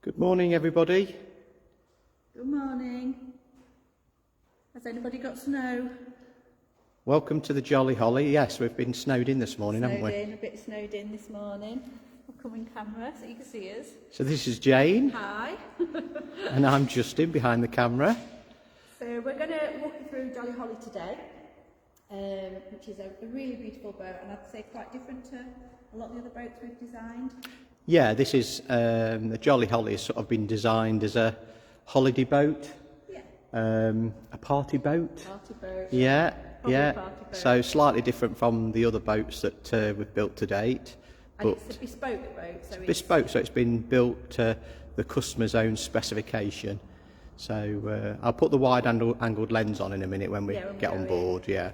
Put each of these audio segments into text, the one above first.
Good morning, everybody. Good morning. Has anybody got snow? Welcome to the Jolly Holly. Yes, we've been snowed in this morning, haven't we? A bit snowed in this morning. I'll come in camera so you can see us. So this is Jane. Hi. And I'm Justin behind the camera. So we're going to walk you through Jolly Holly today, which is a really beautiful boat, and I'd say quite different to a lot of the other boats we've designed. Yeah, this is the Jolly Holly has sort of been designed as a holiday boat, a party boat. Party boat. Yeah, Probably yeah. party boat. So slightly different from the other boats that we've built to date. And it's a bespoke boat. So bespoke, so it's been built to the customer's own specification. So I'll put the wide-angled lens on in a minute when we get on board. Yeah.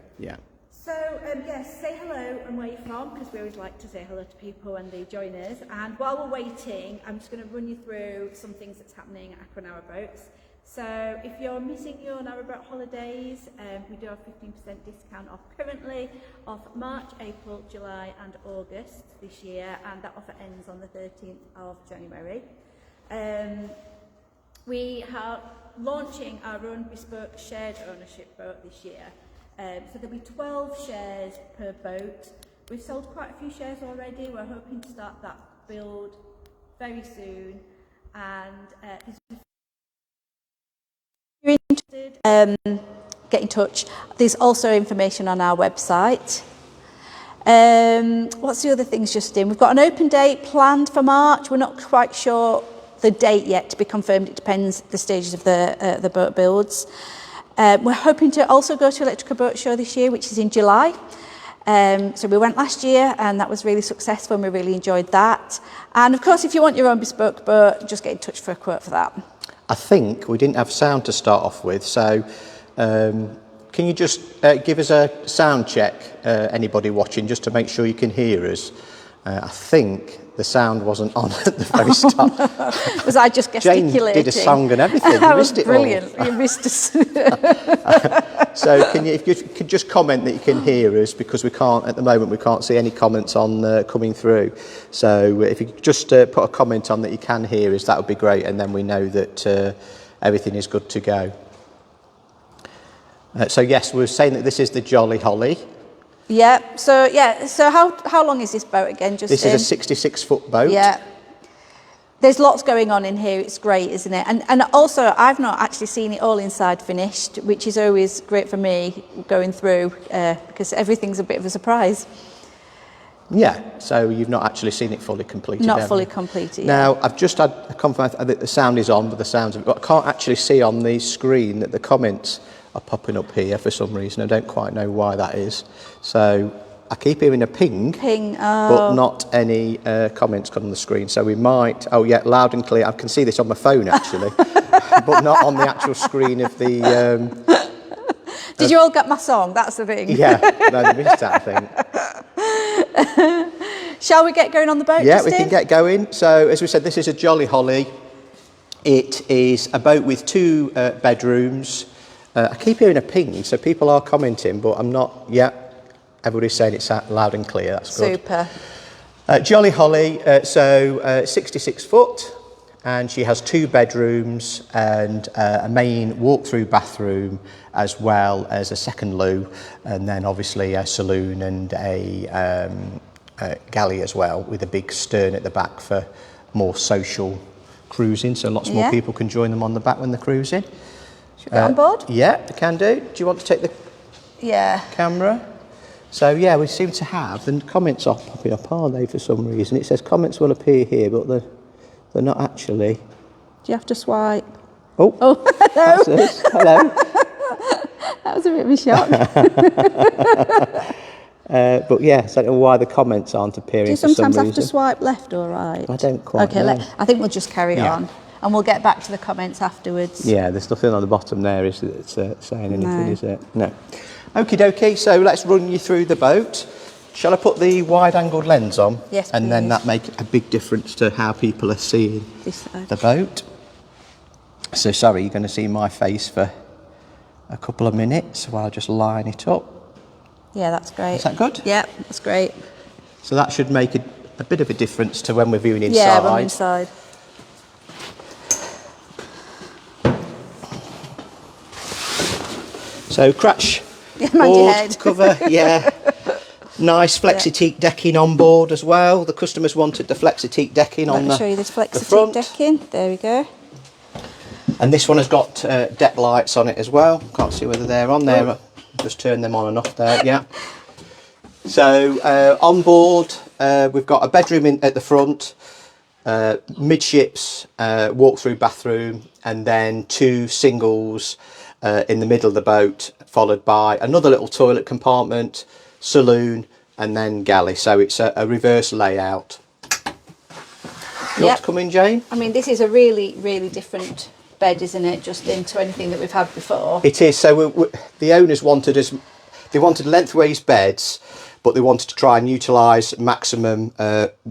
So, yes, say hello and where you're from, because we always like to say hello to people when they join us. And while we're waiting, I'm just going to run you through some things that's happening at Aqua Narrowboats. So, if you're missing your narrowboat holidays, we do have 15% discount off currently, off March, April, July and August this year, and that offer ends on the 13th of January. We are launching our own bespoke shared ownership boat this year. So there'll be 12 shares per boat. We've sold quite a few shares already. We're hoping to start that build very soon. And if you're interested, get in touch. There's also information on our website. What's the other things, Justin? We've got an open date planned for March. We're not quite sure the date yet to be confirmed. It depends the stages of the boat builds. We're hoping to also go to Electrical Boat Show this year, which is in July. So we went last year and that was really successful and we really enjoyed that. And of course, if you want your own bespoke boat, just get in touch for a quote for that. I think we didn't have sound to start off with, so can you just give us a sound check, anybody watching, just to make sure you can hear us? I think the sound wasn't on at the very start. Was I just gesticulating? Jane did a song and everything. You That was missed it brilliant. all. You missed us. So if you could just comment that you can hear us, because we can't, at the moment, we can't see any comments on coming through. So if you could just put a comment on that you can hear us, that would be great, and then we know that everything is good to go. So yes, we're saying that this is the Jolly Holly. Yeah. So how long is this boat again, Justin? This is a 66-foot boat. Yeah. There's lots going on in here. It's great, isn't it? And also, I've not actually seen it all inside finished, which is always great for me going through because everything's a bit of a surprise. Yeah, so you've not actually seen it fully completed. Not fully completed. Now, I've just had a confirmation that the sound is on, but the sounds of it. I can't actually see on the screen that the comments are popping up here for some reason. I don't quite know why that is. So I keep hearing a ping, but not any comments on the screen. So we might, loud and clear. I can see this on my phone actually, but not on the actual screen of the... Did you all get my song? That's the thing. Yeah, no, they missed that, I think. Shall we get going on the boat, Yeah, Justin? we can get going. So as we said, this is a Jolly Holly. It is a boat with 2 bedrooms. I keep hearing a ping, so people are commenting, but I'm not yet. Everybody's saying it's loud and clear. That's good. Super. Jolly Holly, 66 foot, and she has 2 bedrooms and a main walk-through bathroom, as well as a second loo, and then obviously a saloon and a galley as well, with a big stern at the back for more social cruising, so lots more people can join them on the back when they're cruising. On board? Yeah, they can do. Do you want to take the camera? So yeah, we seem to have, the comments are popping up, are they, for some reason? It says comments will appear here, but they're not actually. Do you have to swipe? Oh, hello. That's us. Hello. That was a bit of a shock. But yes, I don't know why the comments aren't appearing. Do you sometimes have to swipe left or right? I don't quite know. I think we'll just carry on. And we'll get back to the comments afterwards. Yeah, there's nothing on the bottom there, is it, that's saying anything, is it? No. Okie dokie, so let's run you through the boat. Shall I put the wide-angled lens on? Yes, and please. then that make a big difference to how people are seeing the boat. So sorry, you're going to see my face for a couple of minutes while I just line it up. Yeah, that's great. Is that good? Yeah, that's great. So that should make a bit of a difference to when we're viewing inside. Yeah, when we're inside. So crash Mind your board head. cover, yeah. Nice flexi-teak decking on board as well. The customers wanted the flexi-teak decking Let on me show you this the flexi-teak front. decking. There we go. And this one has got deck lights on it as well. Can't see whether they're on there. Just turn them on and off there, yeah. So on board, we've got a bedroom at the front, midships, walk-through bathroom, and then 2 singles in the middle of the boat, followed by another little toilet compartment, saloon, and then galley. So it's a reverse layout. You want to come in, Jane? I mean, this is a really, really different bed, isn't it? Just into anything that we've had before. It is. So the owners wanted they wanted lengthways beds, but they wanted to try and utilise maximum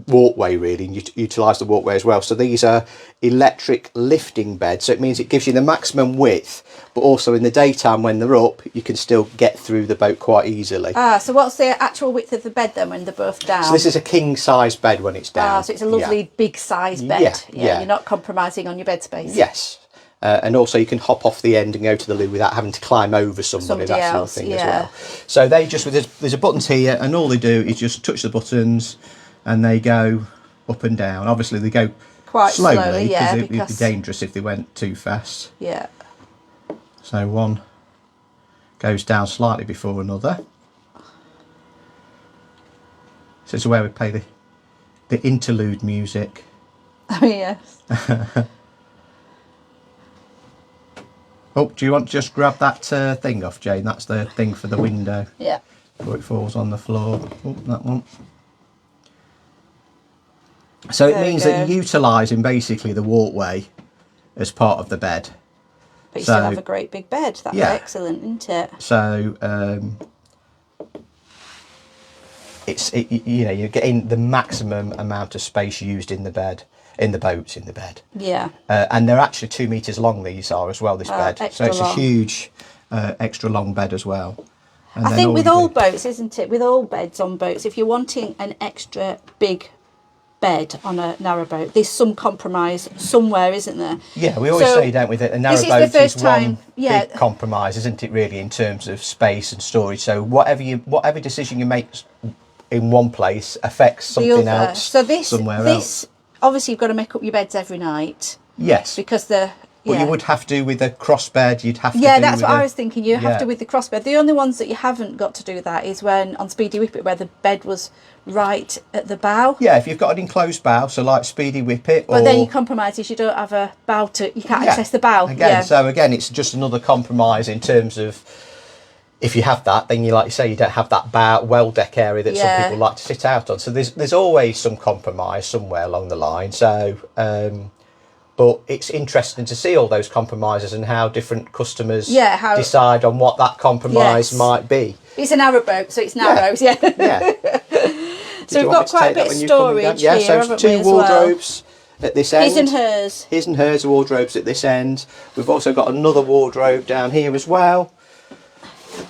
walkway, really, and utilise the walkway as well. So these are electric lifting beds. So it means it gives you the maximum width, but also in the daytime when they're up, you can still get through the boat quite easily. Ah, so what's the actual width of the bed then when they're both down? So this is a king size bed when it's down. Ah, so it's a lovely big size bed. Yeah, you're not compromising on your bed space. Yes. And also you can hop off the end and go to the loo without having to climb over somebody that sort of thing as well. So they just, there's a buttons here, and all they do is just touch the buttons and they go up and down. Obviously they go quite slowly because it would be dangerous if they went too fast. Yeah. So one goes down slightly before another. So it's where we play the interlude music. Oh yes. Oh, do you want to just grab that thing off, Jane? That's the thing for the window. Yeah. Before it falls on the floor. Oh, that one. So it means that you're utilising basically the walkway as part of the bed. But you still have a great big bed. That's excellent, isn't it? So you're getting the maximum amount of space used in the bed. In the boat. Yeah. And they're actually 2 metres long, these are as well, this bed. So it's long. a huge, extra long bed as well. And I think with all boats, isn't it? With all beds on boats, if you're wanting an extra big bed on a narrowboat, there's some compromise somewhere, isn't there? Yeah, we always say, don't we, that a narrowboat is one big compromise, isn't it, really, in terms of space and storage. So whatever decision you make in one place affects something else somewhere else. Obviously, you've got to make up your beds every night. Yes. Because the... But you would have to with a cross bed, you'd have to Yeah, that's what I was thinking. You have to with the cross bed. The only ones that you haven't got to do that is when on Speedy Whippet, where the bed was right at the bow. Yeah, if you've got an enclosed bow, so like Speedy Whippet. But then your compromise is you don't have a bow you can't access the bow. So again, it's just another compromise in terms of if you have that, then like you say, you don't have that bow well deck area that some people like to sit out on. So there's always some compromise somewhere along the line. So but it's interesting to see all those compromises and how different customers decide on what that compromise might be. It's a narrow boat, so it's narrows, So we've got quite a bit of storage here, so it's 2 wardrobes at this end. His and hers. His and hers wardrobes at this end. We've also got another wardrobe down here as well.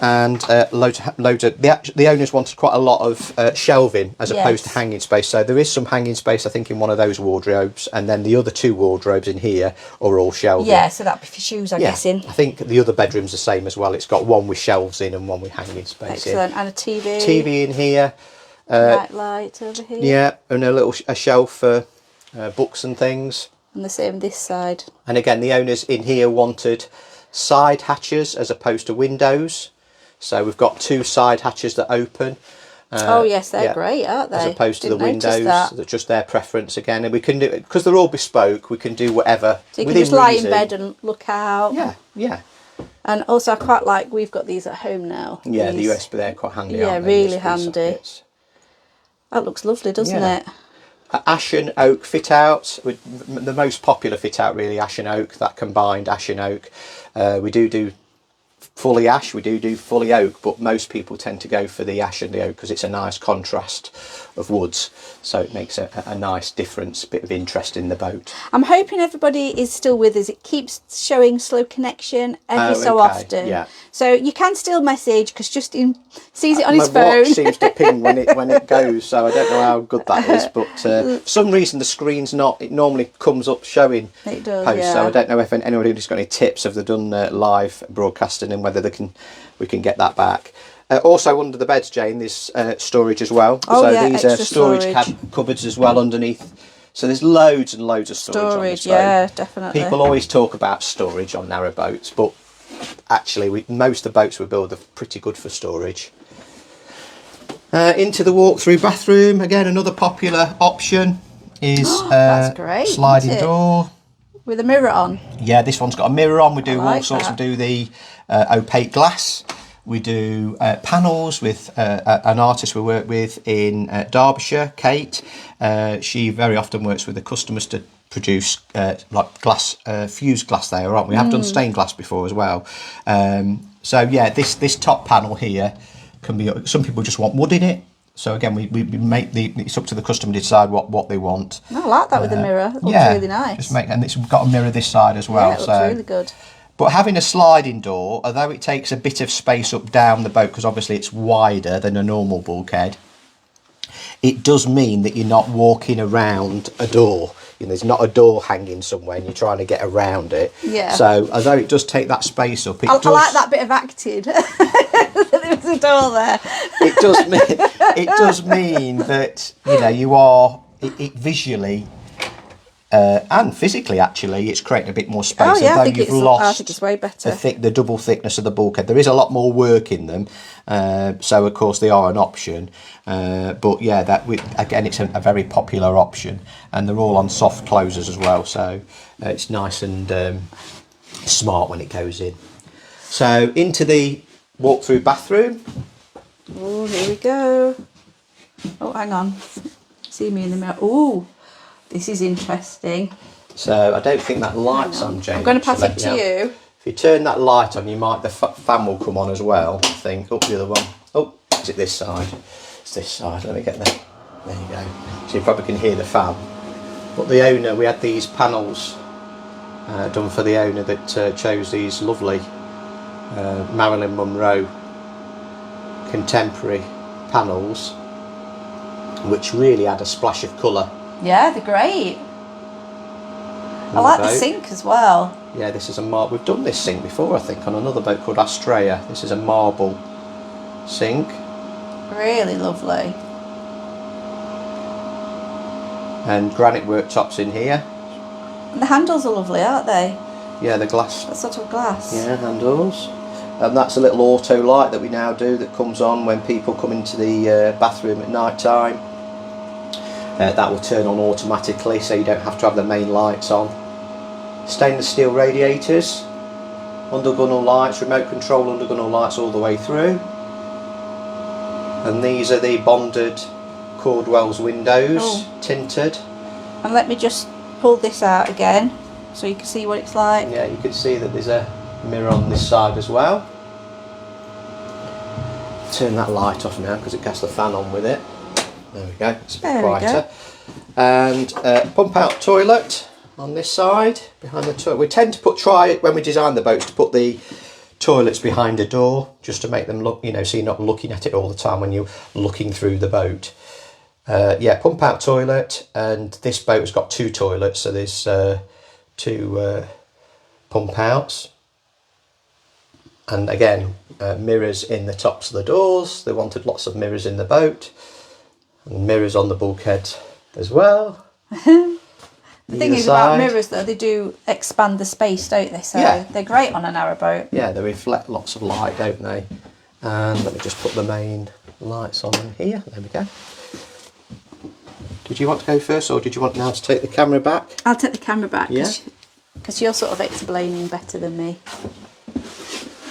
And loads of the owners wanted quite a lot of shelving as opposed to hanging space, so there is some hanging space I think in one of those wardrobes, and then the other 2 wardrobes in here are all shelving. So that'd be for shoes, I'm guessing. I think the other bedroom's the same as well. It's got one with shelves in and one with hanging space. Excellent. And a TV in here, light over here, and a shelf for books and things, and the same this side. And again, the owners in here wanted side hatches as opposed to windows. So we've got 2 side hatches that open. Oh yes, they're great, aren't they? As opposed to the windows, that's just their preference again. And we can do it because they're all bespoke. We can do whatever. So you can just lie in bed and look out. Yeah. And also, I quite like we've got these at home now. Yeah, the USB they're quite handy. Yeah, really handy. That looks lovely, doesn't it? Ash and oak fit out. The most popular fit out really, ash and oak. That combined ash and oak. We do fully ash, we do fully oak, but most people tend to go for the ash and the oak because it's a nice contrast of woods, so it makes a nice difference, bit of interest in the boat. I'm hoping everybody is still with us. It keeps showing slow connection every so often, so you can still message because Justin sees it on his phone. Watch seems to ping when it goes, so I don't know how good that is, but for some reason the screen's not, it normally comes up showing it does, posts, so I don't know if anybody's got any tips. Have they done live broadcasting interested in whether we can get that back. Also under the beds, Jane, there's storage as well. Oh, so yeah, these are extra storage cupboards as well underneath. So there's loads and loads of storage on this boat. Yeah, definitely. People always talk about storage on narrow boats, but actually most of the boats we build are pretty good for storage. Into the walk-through bathroom, again another popular option is that's great, sliding door. With a mirror on. Yeah, this one's got a mirror on. We do like all sorts. that. We do the opaque glass. We do panels with an artist we work with in Derbyshire, Kate. She very often works with the customers to produce like glass, fused glass there, aren't we? We have done stained glass before as well. So yeah, this top panel here can be, some people just want wood in it. So again, we make it's up to the customer to decide what they want. I like that with the mirror. It looks really nice. And it's got a mirror this side as well. Yeah, it looks really good. But having a sliding door, although it takes a bit of space up down the boat, because obviously it's wider than a normal bulkhead, it does mean that you're not walking around a door. You know, there's not a door hanging somewhere and you're trying to get around it. Yeah. So although it does take that space up, I like that bit of acting. There was a door there. It does mean that, you know, you are it visually and physically, actually, it's creating a bit more space. Oh, yeah, although you've lost I think it's way better. the double thickness of the bulkhead. There is a lot more work in them, so of course they are an option. But yeah, again, it's a very popular option, and they're all on soft closers as well. So it's nice and smart when it goes in. So into the walk-through bathroom. Oh, here we go. Oh, hang on. See me in the mirror. Oh. This is interesting. So I don't think that light's on, Jane. I'm going to pass it to you. If you turn that light on, the fan will come on as well, I think. Up the other one. Oh, is it this side? It's this side. Let me get there. There you go. So you probably can hear the fan. But the owner, we had these panels done for the owner that chose these lovely Marilyn Monroe contemporary panels, which really add a splash of colour. Yeah, they're great. I like the sink as well. Yeah, this is a marble. We've done this sink before, I think, on another boat called Australia. This is a marble sink. Really lovely. And granite worktops in here. And the handles are lovely, aren't they? Yeah, the glass. That sort of glass. Yeah, handles. And that's a little auto light that we now do that comes on when people come into the bathroom at night time. That will turn on automatically, so you don't have to have the main lights on. Stainless steel radiators, undergunnel lights, remote control undergunnel lights all the way through. And these are the bonded Cordwell's windows, tinted. And let me just pull this out again, so you can see what it's like. Yeah, you can see that there's a mirror on this side as well. Turn that light off now because it gets the fan on with it. There we go, it's a bit quieter. And pump out toilet on this side, behind the toilet. We tend to try when we design the boats to put the toilets behind a door, just to make them look, you know, so you're not looking at it all the time when you're looking through the boat. Yeah, pump out toilet, and this boat has got 2 toilets, so there's 2 pump outs. And again, mirrors in the tops of the doors. They wanted lots of mirrors in the boat. And mirrors on the bulkhead as well. The thing is about mirrors, though, they do expand the space, don't they? So yeah, they're great on a narrowboat. Yeah, they reflect lots of light, don't they? And let me just put the main lights on here. There we go. Did you want to go first, or did you want now to take the camera back? I'll take the camera back. Yeah. Because you're sort of explaining better than me.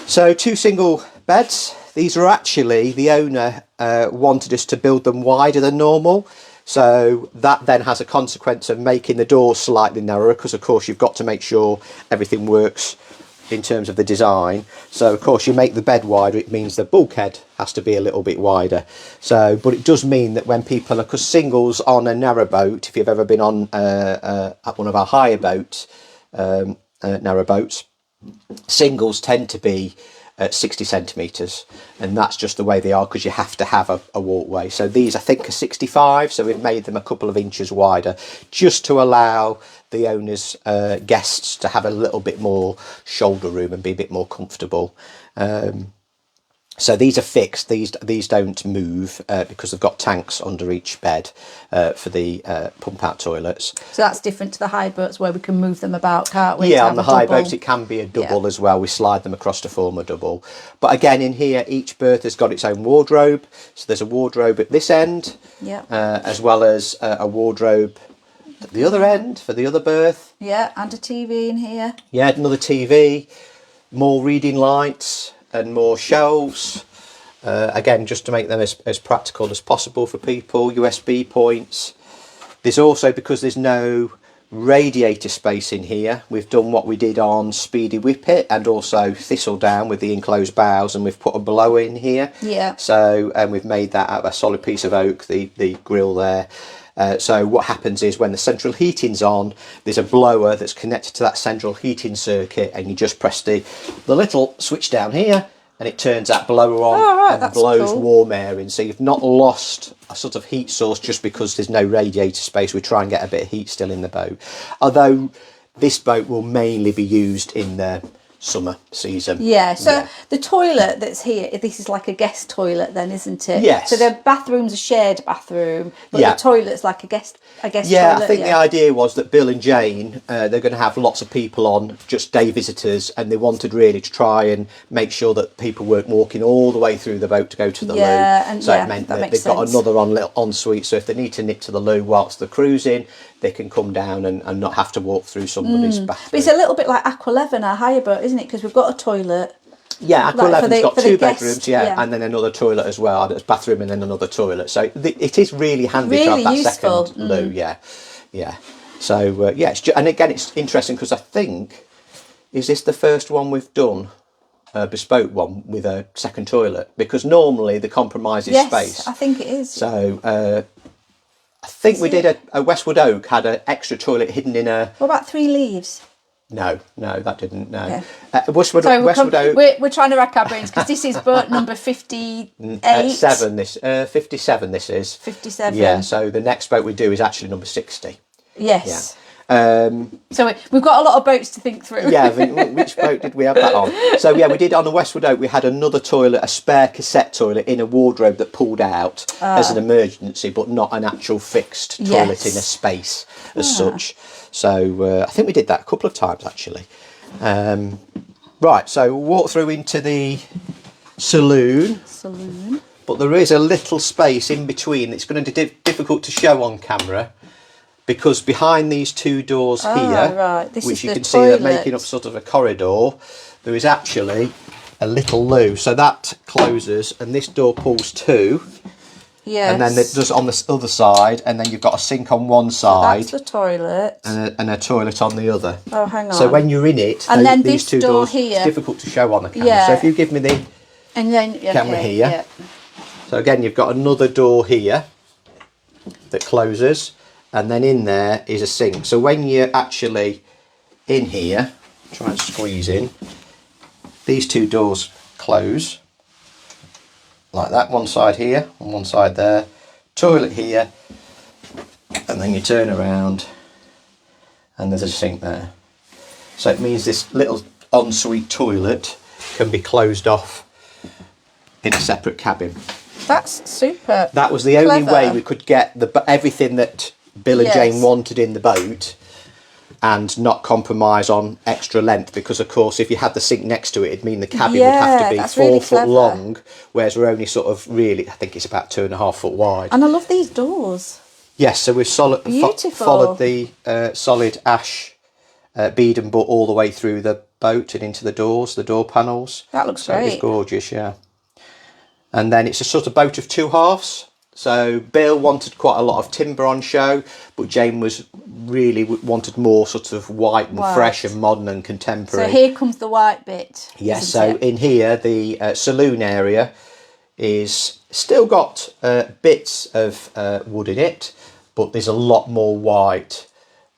So 2 single beds. These are actually, the owner wanted us to build them wider than normal. So that then has a consequence of making the doors slightly narrower, because of course you've got to make sure everything works in terms of the design. So of course you make the bed wider, it means the bulkhead has to be a little bit wider. So, but it does mean that when people are, because singles on a narrow boat, if you've ever been on at one of our higher boats, narrow boats, singles tend to be 60 centimetres, and that's just the way they are, because you have to have a walkway. So these I think are 65, so we've made them a couple of inches wider, just to allow the owner's guests to have a little bit more shoulder room and be a bit more comfortable. So these are fixed. These don't move because they've got tanks under each bed for the pump out toilets. So that's different to the high boats where we can move them about, can't we? Yeah, on the high boats it can be a double as well. We slide them across to form a double. But again, in here, each berth has got its own wardrobe. So there's a wardrobe at this end, as well as a wardrobe at the other end for the other berth. Yeah, and a TV in here. Yeah, another TV, more reading lights and more shelves. Again, just to make them as practical as possible for people. USB points. There's also, because there's no radiator space in here, we've done what we did on Speedy Whippet and also Thistledown with the enclosed bows, and we've put a blower in here. Yeah. So, and we've made that out of a solid piece of oak, the grill there. So what happens is when the central heating's on, there's a blower that's connected to that central heating circuit, and you just press the little switch down here and it turns that blower on and blows warm air in. So you've not lost a sort of heat source just because there's no radiator space. We try and get a bit of heat still in the boat. Although this boat will mainly be used in the summer season. Yeah, so the toilet that's here, this is like a guest toilet then, isn't it? Yes. So the bathroom's a shared bathroom, but the toilet's like a guest toilet. Yeah, I think the idea was that Bill and Jane, they're going to have lots of people on, just day visitors, and they wanted really to try and make sure that people weren't walking all the way through the boat to go to the loo. And so it meant that they've got another ensuite, so if they need to nip to the loo whilst they're cruising, they can come down and not have to walk through somebody's bathroom. But it's a little bit like Aqua11, our hire boat, isn't it? Because we've got a toilet. Yeah, Aqua11's got two bedrooms, and then another toilet as well. There's a bathroom and then another toilet. So it is really handy to have that useful. Second loo, yeah. So, and again, it's interesting because I think, is this the first one we've done, a bespoke one, with a second toilet? Because normally the compromise is space. Yes, I think it is. So, I think we did a Westwood Oak, had an extra toilet hidden in a... What about Three Leaves? No, that didn't, no. Yeah. Westwood Oak... We're trying to rack our brains because this is boat number 58. 57 this is. 57. Yeah, so the next boat we do is actually number 60. Yes. Yeah. So we've got a lot of boats to think through. Yeah, which boat did we have that on? So yeah, we did on the Westwood Oak, we had another toilet, a spare cassette toilet in a wardrobe that pulled out as an emergency, but not an actual fixed toilet in a space as such. So I think we did that a couple of times actually. Right, so we'll walk through into the saloon. But there is a little space in between. It's going to be difficult to show on camera, because behind these two doors here, which you can see they're making up sort of a corridor, there is actually a little loo. So that closes and this door pulls to. Yes. And then it does on the other side, and then you've got a sink on one side. So that's the toilet. And a toilet on the other. Oh, hang on. So when you're in it, and then these two doors, here, it's difficult to show on the camera. Yeah. So if you give me the camera here. Yeah. So again, you've got another door here that closes. And then in there is a sink. So when you're actually in here, try and squeeze in, these two doors close like that, one side here and one side there, toilet here, and then you turn around and there's a sink there. So it means this little ensuite toilet can be closed off in a separate cabin. That's super. That was the only way we could get everything that Bill and Jane wanted in the boat and not compromise on extra length, because of course if you had the sink next to it, it'd mean the cabin would have to be 4 foot long, whereas we're only sort of really, I think it's about 2.5 foot wide. And I love these doors. Yes, so we've followed the solid ash bead and butt all the way through the boat and into the doors, the door panels. That looks great. It's gorgeous, yeah. And then it's a sort of boat of two halves. So Bill wanted quite a lot of timber on show, but Jane wanted more sort of white and fresh and modern and contemporary. So here comes the white bit. Yes, so in here the saloon area is still got bits of wood in it, but there's a lot more white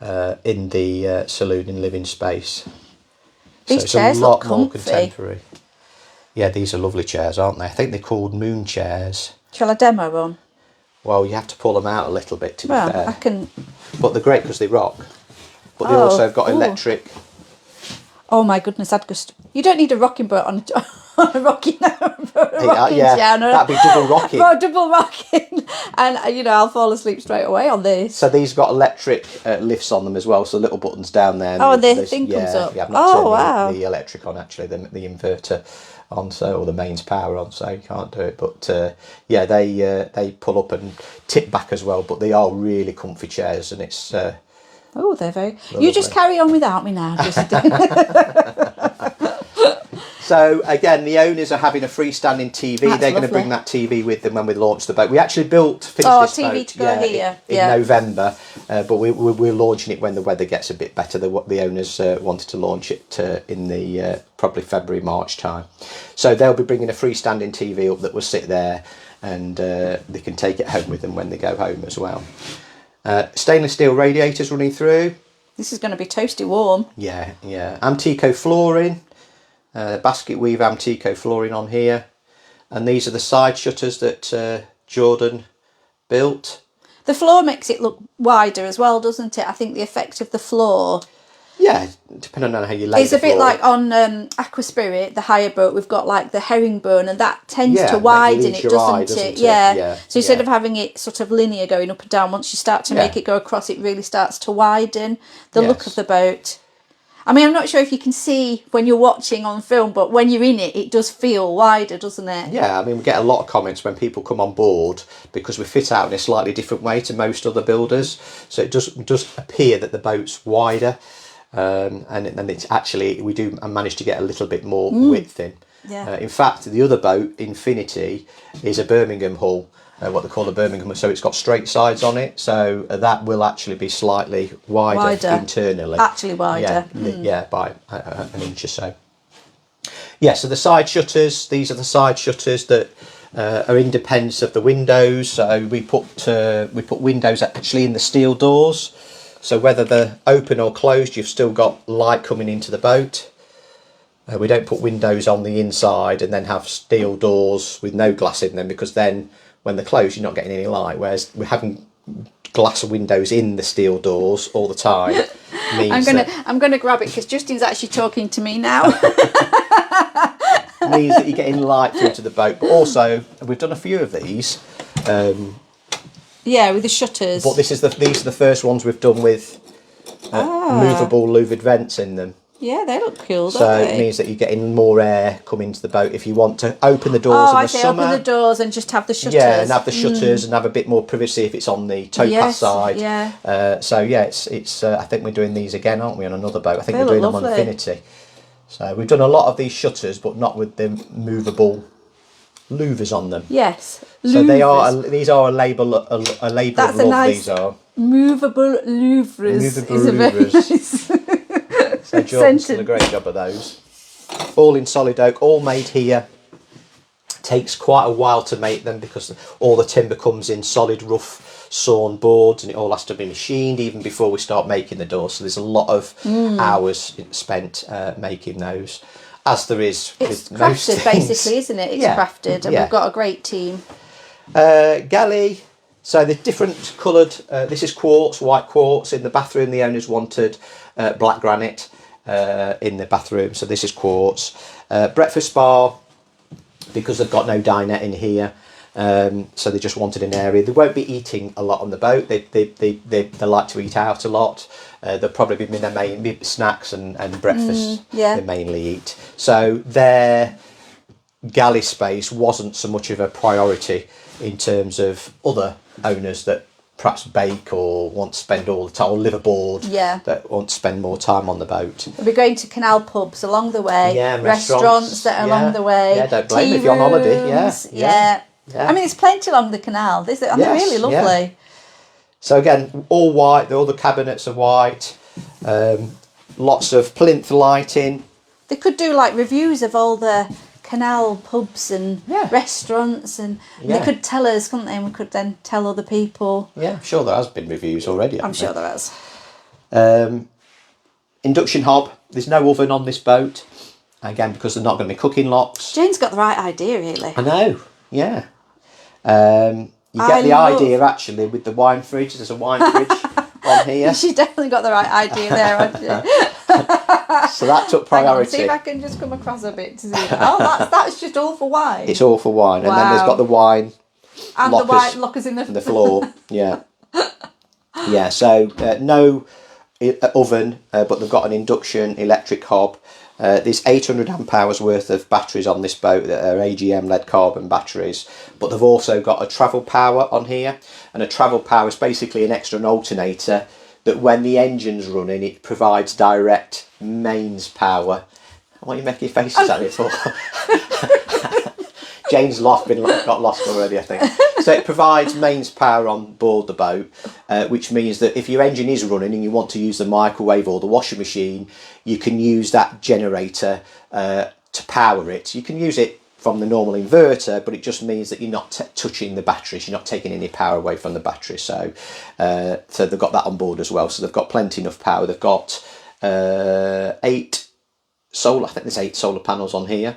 in the saloon and living space. These so chairs it's a lot look comfy. more contemporary. Yeah, these are lovely chairs, aren't they? I think they're called moon chairs. Shall I demo one? Well, you have to pull them out a little bit to be fair. I can. But they're great because they rock. But they also have got electric. Oh my goodness, you don't need a rocking boat on on a rocking Yeah, chair. that'd be double rocking. Double rocking. And, you know, I'll fall asleep straight away on this. So these got electric lifts on them as well, so little buttons down there. Oh, and the thing comes up. Yeah, I've not turned wow. the electric on, actually, the inverter on, so, or the mains power on, so you can't do it. But yeah, they pull up and tip back as well, but they are really comfy chairs, and it's... oh, they're very... You just carry on without me now. So again, the owners are having a freestanding TV. They're going to bring that TV with them when we launch the boat. We actually finished this TV boat, to go here in November, but we're launching it when the weather gets a bit better. The owners wanted to launch it in the probably February, March time. So they'll be bringing a freestanding TV up that will sit there, and they can take it home with them when they go home as well. Stainless steel radiators running through. This is going to be toasty warm. Yeah. Antico flooring. Basket weave Antico flooring on here, and these are the side shutters that Jordan built. The floor makes it look wider as well, doesn't it? I think the effect of the floor. Yeah, depending on how you lay it's a bit like on Aqua Spirit, the higher boat, we've got like the herringbone, and that tends to widen it, doesn't it? Yeah. So instead of having it sort of linear going up and down, once you start to make it go across, it really starts to widen the look of the boat. I mean, I'm not sure if you can see when you're watching on film, but when you're in it, it does feel wider, doesn't it? Yeah, I mean, we get a lot of comments when people come on board because we fit out in a slightly different way to most other builders. So it does appear that the boat's wider, and it's actually, we do manage to get a little bit more width in. Yeah. In fact, the other boat, Infinity, is a Birmingham hull. What they call a Birmingham, so it's got straight sides on it, so that will actually be slightly wider internally. Actually wider. Yeah, by an inch or so. Yeah, so the side shutters, these are the side shutters that are independent of the windows. So we put windows actually in the steel doors, so whether they're open or closed, you've still got light coming into the boat. We don't put windows on the inside and then have steel doors with no glass in them, because then when they're closed, you're not getting any light. Whereas we're having glass windows in the steel doors all the time. I'm gonna grab it because Justin's actually talking to me now. Means that you're getting light through to the boat. But also, we've done a few of these. Yeah, with the shutters. But these are the first ones we've done with movable louvered vents in them. Yeah, they look cool, don't So they? it means that you're getting more air coming to the boat if you want to open the doors in the summer. Open the doors and just have the shutters. Yeah, and have the shutters and have a bit more privacy if it's on the towpath side. Yeah. So yeah, it's. I think we're doing these again, aren't we, on another boat? I think we're doing them on Infinity. So we've done a lot of these shutters, but not with the movable louvers on them. Yes. So these are a label of That's love. a nice These are movable louvres. Movable louvres. So Jordan's done a great job of those. All in solid oak, all made here. Takes quite a while to make them because all the timber comes in solid rough sawn boards, and it all has to be machined even before we start making the doors. So there's a lot of hours spent making those, as there is it's with most crafted things. Basically, isn't it? It's crafted, and we've got a great team. Galley. So the different coloured, this is quartz, white quartz. In the bathroom, the owners wanted black granite in the bathroom, so this is quartz. Breakfast bar, because they've got no dinette in here, so they just wanted an area. They won't be eating a lot on the boat. They like to eat out a lot. They'll probably be their main snacks and breakfast. They mainly eat. So their galley space wasn't so much of a priority in terms of other owners that perhaps bake or want to spend all the time, or live aboard, that want to spend more time on the boat. We'll be going to canal pubs along the way, restaurants that are along the way. Yeah, don't blame if you're on holiday. Yeah. I mean, there's plenty along the canal. They're really lovely. Yeah. So again, all white. All the cabinets are white. Lots of plinth lighting. They could do like reviews of all the canal pubs and restaurants, and they could tell us, couldn't they? And we could then tell other people. Yeah, I'm sure there has been reviews already. I'm sure there has. Induction hob. There's no oven on this boat, again because they're not going to be cooking lots. Jane's got the right idea, really. I know. Yeah. You get the idea actually with the wine fridge. There's a wine fridge on here. She's definitely got the right idea there, hasn't she? So that took Hang on, priority. see if I can just come across a bit to see that. Oh, that's just all for wine. It's all for wine. Wow. And then there's got the wine and lockers, the white lockers in the floor. Yeah. Yeah, so no oven, but they've got an induction electric hob. There's 800 amp hours worth of batteries on this boat that are AGM lead carbon batteries, but they've also got a travel power on here, and a travel power is basically an extra alternator that when the engine's running it provides direct mains power. What are you making faces at me for? Jane's got lost already, I think. So it provides mains power on board the boat, which means that if your engine is running and you want to use the microwave or the washing machine, you can use that generator to power it. You can use it from the normal inverter, but it just means that you're not touching the batteries, you're not taking any power away from the battery. So they've got that on board as well. So they've got plenty enough power. They've got 8 solar, I think there's 8 solar panels on here.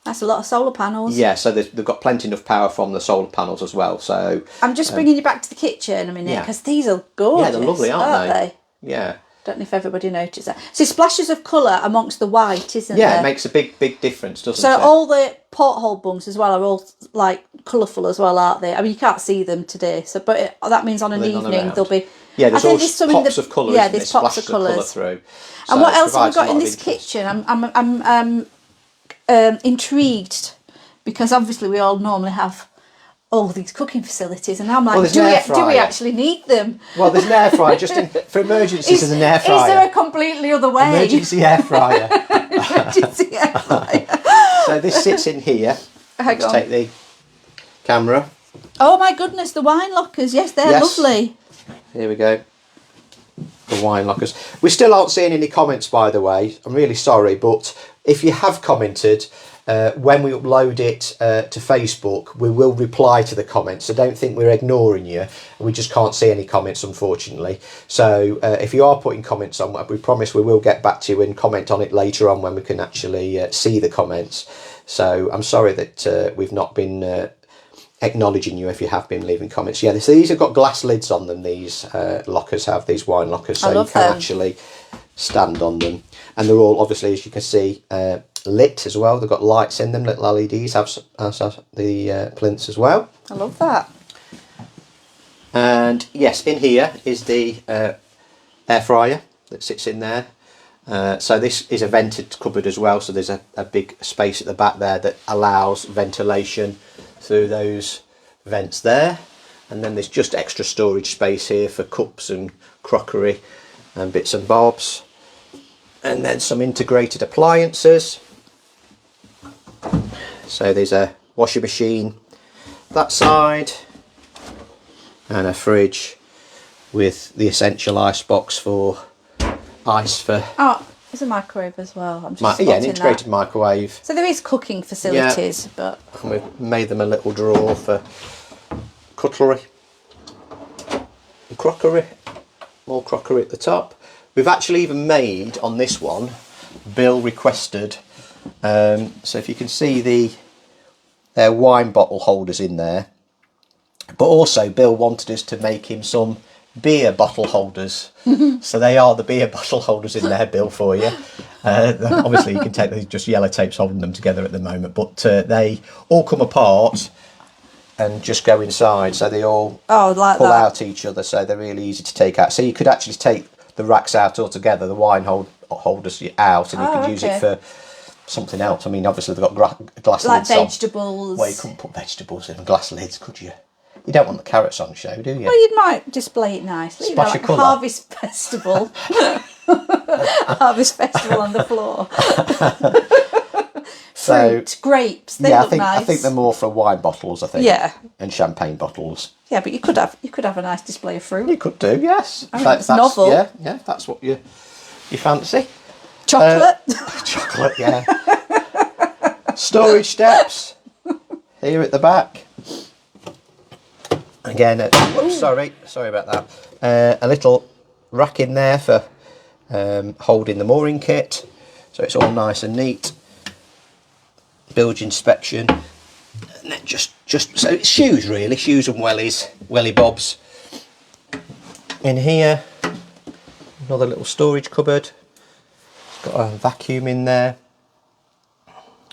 That's a lot of solar panels. Yeah, so they've got plenty enough power from the solar panels as well. So I'm just bringing you back to the kitchen a minute, because these are gorgeous. Yeah, they're lovely, aren't they? Yeah. Don't know if everybody noticed that. So splashes of colour amongst the white, isn't Yeah, there? it makes a big difference, doesn't it? So all the porthole bungs as well are all like colourful as well, aren't they? I mean, you can't see them today, so that means on an evening there'll be. Yeah, there's all pops of colour. Yeah, there's pops of colours through. And what else have we got in this kitchen? I'm intrigued, because obviously we all normally have all these cooking facilities, and I'm like, do we actually need them? Well, there's an air fryer just for emergencies. There's an air fryer. Is there a completely other way? Emergency air fryer. Emergency air fryer. So this sits in here. Let's take the camera. Oh my goodness, the wine lockers. Yes, they're lovely. Here we go. The wine lockers. We still aren't seeing any comments, by the way. I'm really sorry, but if you have commented, when we upload it to Facebook, we will reply to the comments. So don't think we're ignoring you. We just can't see any comments, unfortunately. So if you are putting comments on, we promise we will get back to you and comment on it later on when we can actually see the comments. So I'm sorry that we've not been acknowledging you if you have been leaving comments. Yeah, so these have got glass lids on them. These lockers have, these wine lockers, so you can actually stand on them. And they're all, obviously, as you can see, lit as well. They've got lights in them, little LEDs, have the plinths as well. I love that. And yes, in here is the air fryer that sits in there. So this is a vented cupboard as well, so there's a big space at the back there that allows ventilation through those vents there. And then there's just extra storage space here for cups and crockery and bits and bobs. And then some integrated appliances. So there's a washing machine that side, and a fridge with the essential ice box for ice for... Oh, there's a microwave as well. I'm just an integrated microwave. So there is cooking facilities, but... And we've made them a little drawer for cutlery and crockery. More crockery at the top. We've actually even made, on this one, Bill requested, so if you can see their wine bottle holders in there, but also Bill wanted us to make him some beer bottle holders. So they are the beer bottle holders in there, Bill, for you. Obviously you can take these, just yellow tapes holding them together at the moment, but they all come apart and just go inside, so they all pull out each other, so they're really easy to take out. So you could actually take the racks out altogether, the wine holders out, and you could use it for something else. I mean, obviously they've got glass lids like vegetables. Well, you couldn't put vegetables in glass lids, could you? You don't want the carrots on show, do you? Well, you might display it nicely. Splash like of colour. Harvest Festival. Harvest Festival on the floor. Fruit, grapes, they look nice. I think they're more for wine bottles, I think. Yeah. And champagne bottles. Yeah, but you could have a nice display of fruit. You could do, yes. I mean, that's novel. Yeah, if that's what you fancy. Chocolate. Chocolate, yeah. Storage steps here at the back. Again, sorry about that. A little rack in there for holding the mooring kit, so it's all nice and neat. Bilge inspection, and then just so it's shoes really, shoes and wellies, welly bobs. In here, another little storage cupboard. It's got a vacuum in there.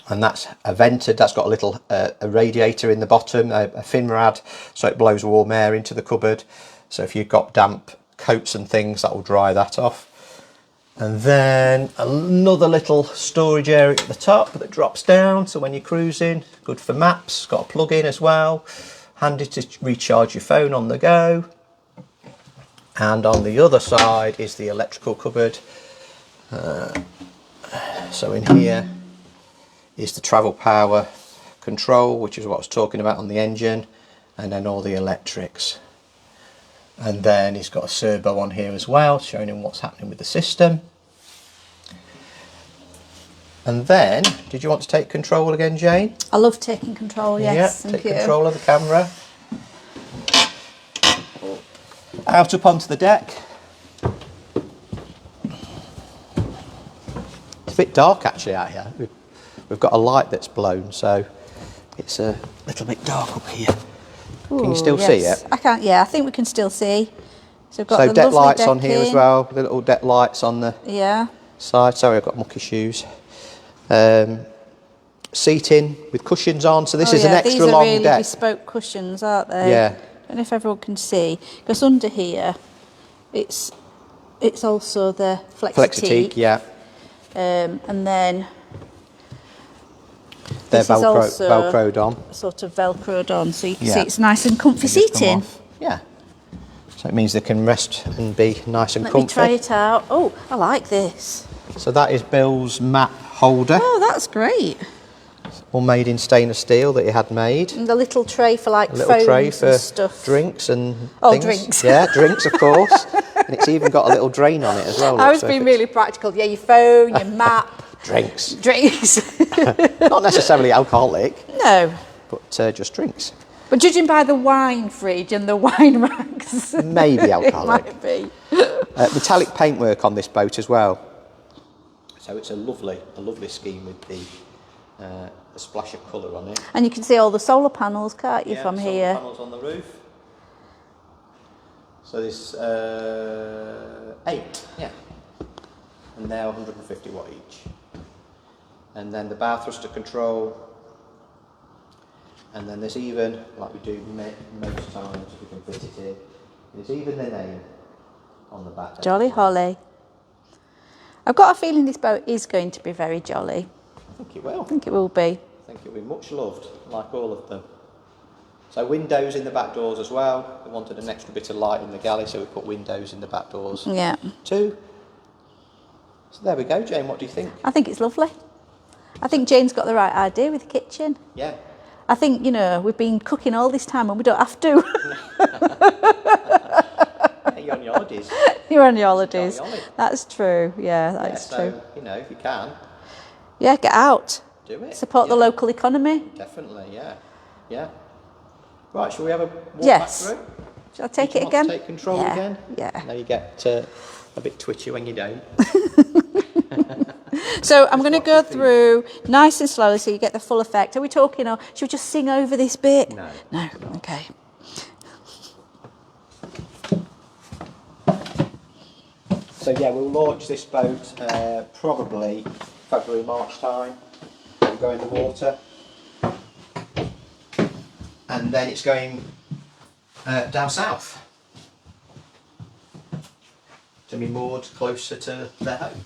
And that's a vented, that's got a little a radiator in the bottom, a fin rad, so it blows warm air into the cupboard. So if you've got damp coats and things, that will dry that off. And then another little storage area at the top that drops down, so when you're cruising, good for maps, got a plug in as well, handy to recharge your phone on the go. And on the other side is the electrical cupboard. So in here is the travel power control, which is what I was talking about on the engine, and then all the electrics. And then he's got a servo on here as well, showing him what's happening with the system. And then, did you want to take control again, Jane? I love taking control, yes. Yeah, take control of the camera. Out up onto the deck. It's a bit dark actually out here. We've got a light that's blown, so it's a little bit dark up here. Ooh, can you still see it? I can't, yeah, I think we can still see. So, we've got the deck lovely lights on here as well, the little deck lights on the side. Sorry, I've got mucky shoes. Seating with cushions on, so this is an extra long deck. These are really bespoke cushions, aren't they? Yeah. I don't know if everyone can see, because under here, it's also the Flexi-Teak. Yeah. And then they're this is also velcroed on. Sort of velcroed on, so you can see it's nice and comfy seating. Yeah. So it means they can rest and be nice and comfy. Let me try it out. Oh, I like this. So that is Bill's map holder. Oh, that's great. All made in stainless steel that he had made. And the little tray for like little tray for stuff. Drinks and things. Oh, drinks. Yeah, drinks of course. And it's even got a little drain on it as well. I was being really practical. Yeah, your phone, your map. Drinks. Drinks. Not necessarily alcoholic. No. But just drinks. But judging by the wine fridge and the wine racks. Maybe alcoholic. It might be. Metallic paintwork on this boat as well. So it's a lovely scheme with the splash of colour on it. And you can see all the solar panels, can't you, from here? Solar panels on the roof. So there's 8, yeah. And they're 150 watt each. And then the bow thruster control. And then there's even, like we do most times, we can fit it in. There's even the name on the back. Jolly Holly. I've got a feeling this boat is going to be very jolly. I think it will. I think it will be. I think it'll be much loved, like all of them. So windows in the back doors as well. We wanted an extra bit of light in the galley, so we put windows in the back doors Yeah. too. So there we go, Jane. What do you think? I think it's lovely. I think Jane's got the right idea with the kitchen. Yeah. I think, you know, we've been cooking all this time and we don't have to. You're on your holidays. You're on your holidays. That's true. Yeah, that's true. So, you know, if you can. Yeah, get out. Do it. Support the local economy. Definitely, yeah. Yeah. Right, shall we have a walk Yes. back through? Shall I take it Want again? to take control again? Yeah. Now you get a bit twitchy when you don't. So I'm going to go through nice and slowly so you get the full effect. Are we talking, or should we just sing over this bit? No. No? Okay. So yeah, we'll launch this boat probably February, March time. We'll go in the water. And then it's going down south to be moored closer to their home.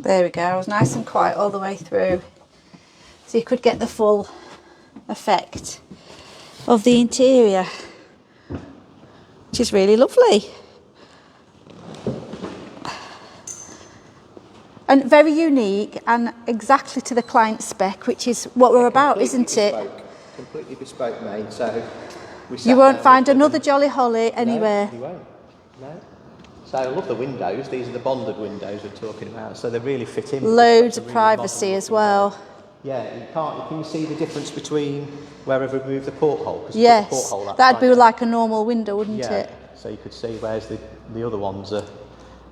There we go. It was nice and quiet all the way through, so you could get the full effect of the interior, which is really lovely and very unique and exactly to the client spec, which is what we're about, isn't it? Completely bespoke made. So you won't find another Jolly Holly anywhere. No, you won't. No. So I love the windows. These are the bonded windows we're talking about. So they really fit in. Loads of privacy as well. Yeah, you can't. Can you see the difference between where I've removed the porthole? Yes, that'd be like a normal window, wouldn't it? So you could see whereas the other ones are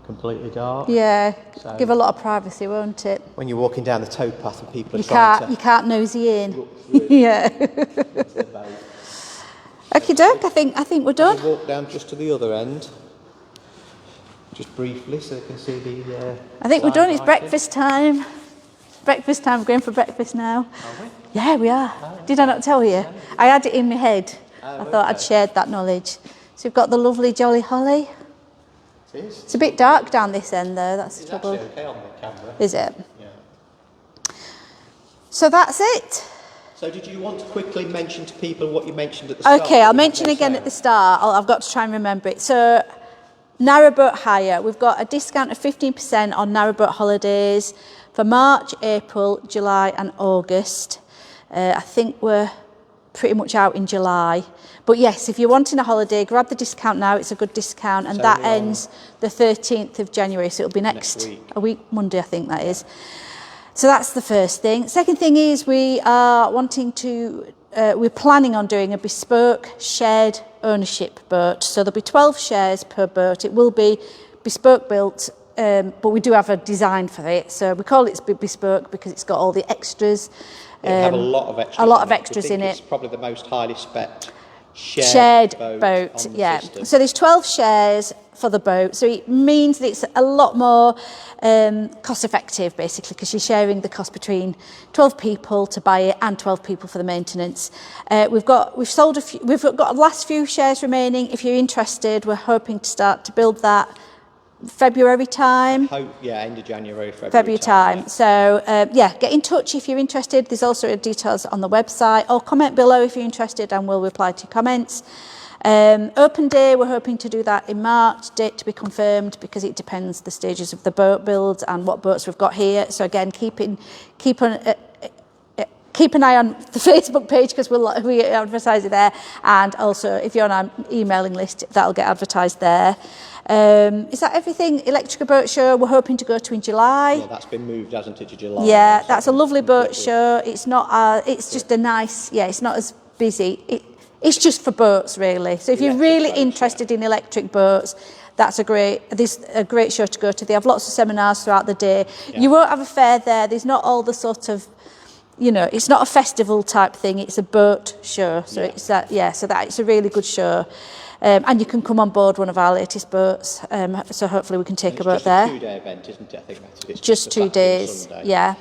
completely dark. Yeah, So give a lot of privacy, won't it? when you're walking down the towpath and people are trying to You can't nosy in. look through Yeah. into the boat. Okie doke, I think we're done. We'll walk down just to the other end, just briefly, so you can see the. I think we're done. It's sign writing. breakfast time. Breakfast time. We're going for breakfast now. Are we? Yeah, we are. Did I not tell you? I had it in my head. I thought I'd shared that knowledge. So we've got the lovely jolly holly. It is. It's a bit dark down this end though. That's the It's trouble. actually okay on the camera. Is it? Yeah. So that's it. So did you want to quickly mention to people what you mentioned at the start? Okay, I'll mention again at the start. I've got to try and remember it. So, narrowboat hire. We've got a discount of 15% on narrowboat holidays for March, April, July and August. I think we're pretty much out in July. But yes, if you're wanting a holiday, grab the discount now. It's a good discount. And So that we are- ends the 13th of January. So it'll be Next week. a week, Monday, I think that is. So that's the first thing. Second thing is we are wanting to, we're planning on doing a bespoke shared ownership boat. So there'll be 12 shares per boat. It will be bespoke built, but we do have a design for it. So we call it bespoke because it's got all the extras. It'll have a lot of extras. A lot of We extras think in it. It's probably the most highly spec Shared boat boat, on the yeah. system. So there's 12 shares for the boat. So it means that it's a lot more cost effective, basically, because you're sharing the cost between 12 people to buy it and 12 people for the maintenance. We've got the last few shares remaining. If you're interested, we're hoping to start to build that February time. End of January, February time. Yeah. So, get in touch if you're interested. There's also details on the website, or comment below if you're interested and we'll reply to your comments. Open day, we're hoping to do that in March, date to be confirmed because it depends the stages of the boat builds and what boats we've got here. So again, keep an eye on the Facebook page because we advertise it there, and also if you're on our emailing list, that'll get advertised there. Is that everything? Electrical Boat Show we're hoping to go to in July. Yeah, that's been moved, hasn't it, to July? Yeah, that's a lovely boat show. It's not. It's just a nice. Yeah, it's not as busy. It's just for boats, really. So if you're really interested in electric boats, there's a great show to go to. They have lots of seminars throughout the day. Yeah. You won't have a fair there. There's not all the sort of, it's not a festival type thing. It's a boat show. So it's a really good show. And you can come on board one of our latest boats. So hopefully we can take a boat there. It's just a 2-day event, isn't it? I think that's it. Just 2 days. Sunday. Yeah.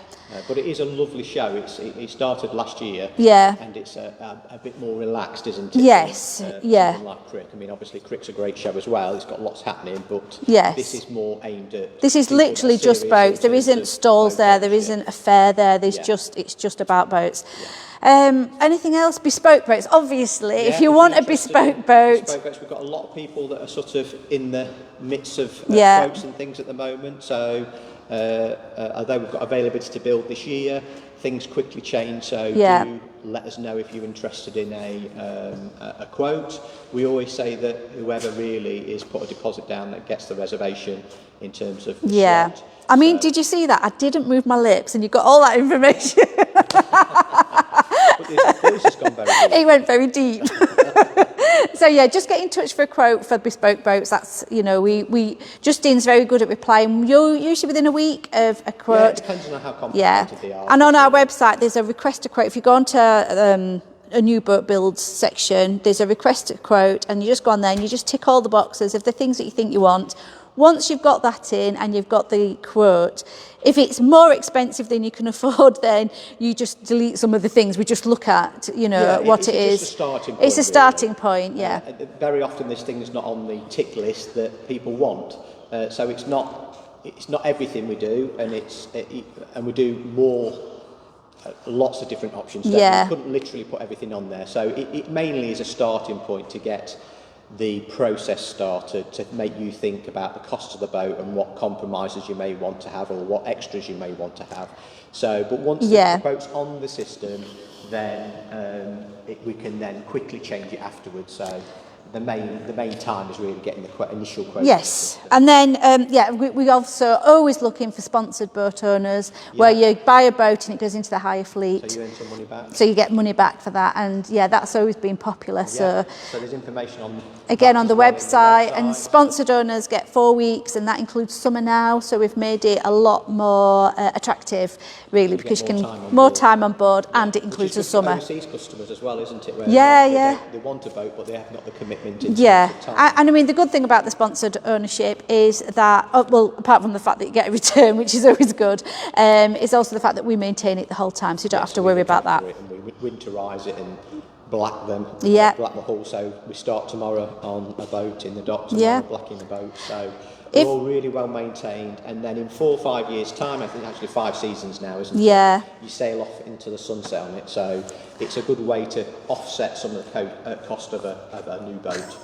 But it is a lovely show. It started last year. Yeah. And it's a bit more relaxed, isn't it? Yes. Yeah. Something like Crick. I mean, obviously Crick's a great show as well. It's got lots happening, but Yes. this is more aimed at. This is people that are literally just serious boats. in There terms isn't of stalls there. There boat isn't a fair there. It's just about boats. Anything else? Bespoke boats. Obviously, if you want a bespoke boat. We've got a lot of people that are sort of in the midst of Yeah. quotes and things at the moment. So although we've got availability to build this year, things quickly change. So do let us know if you're interested in a quote. We always say that whoever really is put a deposit down that gets the reservation in terms of the slot. I mean, did you see that? I didn't move my lips and you got all that information. But the voice has gone very deep. It went very deep. So yeah, just get in touch for a quote for bespoke boats. That's, Justine's very good at replying. Usually within a week of a quote. Yeah, it depends on how complicated they are. And on our website, there's a request a quote. If you go onto a new boat builds section, there's a request a quote, and you just go on there and you just tick all the boxes of the things that you think you want. Once you've got that in and you've got the quote, if it's more expensive than you can afford, then you just delete some of the things. We just look at, what it is. It's a starting point. It's a starting point, yeah. Very often this thing is not on the tick list that people want. So it's not everything we do, and we do more. Lots of different options. So we couldn't literally put everything on there. So it mainly is a starting point to get the process started, to make you think about the cost of the boat and what compromises you may want to have or what extras you may want to have. So, but once the quote's on the system, then we can then quickly change it afterwards. So the main time is really getting the initial quote. Yes, and then we also always looking for sponsored boat owners where you buy a boat and it goes into the hire fleet. So you earn some money back. So you get money back for that, and yeah, that's always been popular. Yeah. So there's information on on the website, and sponsored owners get 4 weeks, and that includes summer now. So we've made it a lot more attractive, really, because you can more time on board, and it includes the summer. Overseas customers as well, isn't it? Where they want a boat, but they have not the commitment. Yeah, and I mean the good thing about the sponsored ownership is that, apart from the fact that you get a return, which is always good, is also the fact that we maintain it the whole time, so you don't have to worry about that. And we winterise it and black them, black the hull. So we start tomorrow on a boat in the dock, tomorrow blacking the boat. So they're all really well maintained, and then in 4 or 5 years' time, I think actually 5 seasons now, isn't it? Yeah. You sail off into the sunset on it, so it's a good way to offset some of the cost of a new boat.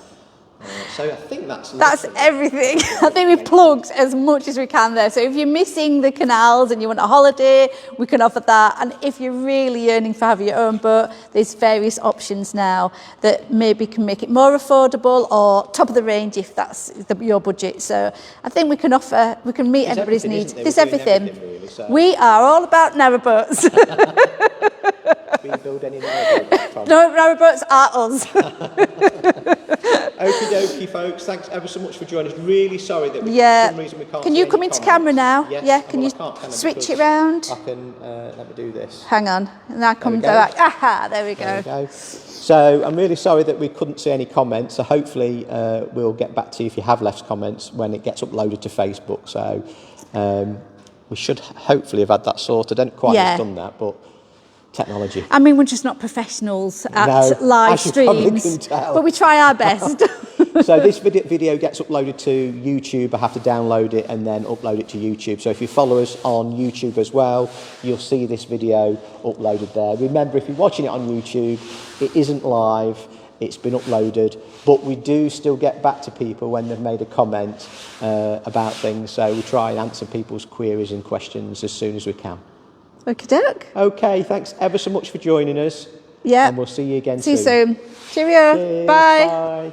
So I think that's everything. I think we've plugged as much as we can there. So if you're missing the canals and you want a holiday, we can offer that. And if you're really yearning for having your own boat, there's various options now that maybe can make it more affordable or top of the range if that's your budget. So I think we can meet everybody's needs. There's everything. Really, so. We are all about narrowboats. Do you build any narrowboats, Tom? No, narrowboats are us. Okie dokie, folks. Thanks ever so much for joining us. Really sorry that for some reason we can't. Can you come into camera now? Yes. Yeah. Can you switch it round? I can. Let me do this. Hang on. And that comes back. Aha! There we go. There we go. So I'm really sorry that we couldn't see any comments. So hopefully we'll get back to you if you have left comments when it gets uploaded to Facebook. So we should hopefully have had that sorted. I don't quite have done that, but. Technology. I mean, we're just not professionals at live streams, but we try our best. So this video gets uploaded to YouTube. I have to download it and then upload it to YouTube. So if you follow us on YouTube as well, you'll see this video uploaded there. Remember, if you're watching it on YouTube, it isn't live. It's been uploaded, but we do still get back to people when they've made a comment about things. So we try and answer people's queries and questions as soon as we can. Okie doke. Okay, thanks ever so much for joining us. Yeah. And we'll see you again soon. See you soon. Cheerio. Cheers, Bye. Bye.